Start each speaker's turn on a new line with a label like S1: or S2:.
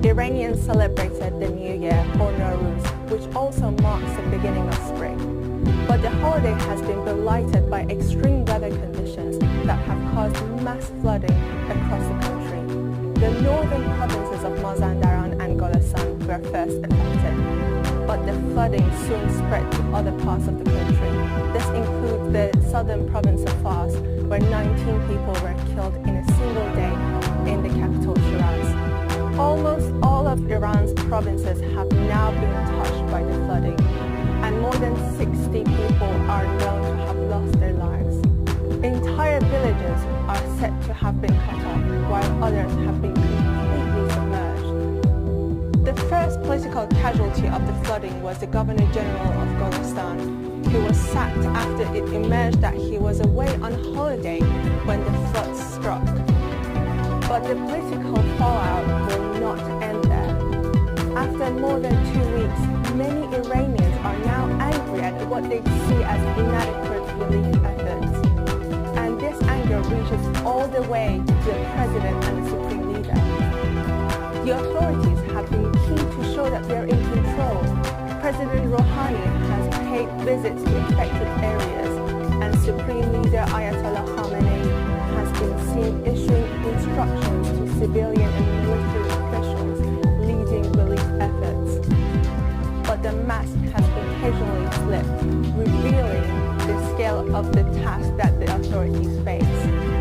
S1: Iranians celebrated the New Year, or Nowruz, which also marks the beginning of spring. But the holiday has been blighted by extreme weather conditions that have caused mass flooding across the country. The northern provinces of Mazandaran and Golestan were first affected, but the flooding soon spread to other parts of the country. This includes the southern province of Fars, where 19 people were killed in a single day in the capital Shiraz. Almost all of Iran's provinces have now been touched by the flooding, and more than 60 people are known to have lost their lives. Entire villages are said to have been cut off, while others have been completely submerged. The first political casualty of the flooding was the Governor General of Golestan, who was sacked after it emerged that he was away on holiday when the floods struck. But the political fallout will not end there. After more than 2 weeks, many Iranians are now angry at what they see as inadequate relief efforts. And this anger reaches all the way to the president and the supreme leader. The authorities have been keen to show that they're in control. President Rouhani has paid visits to affected areas, and Supreme Leader Ayatollah Khamenei has been seen issuing instructions to civilian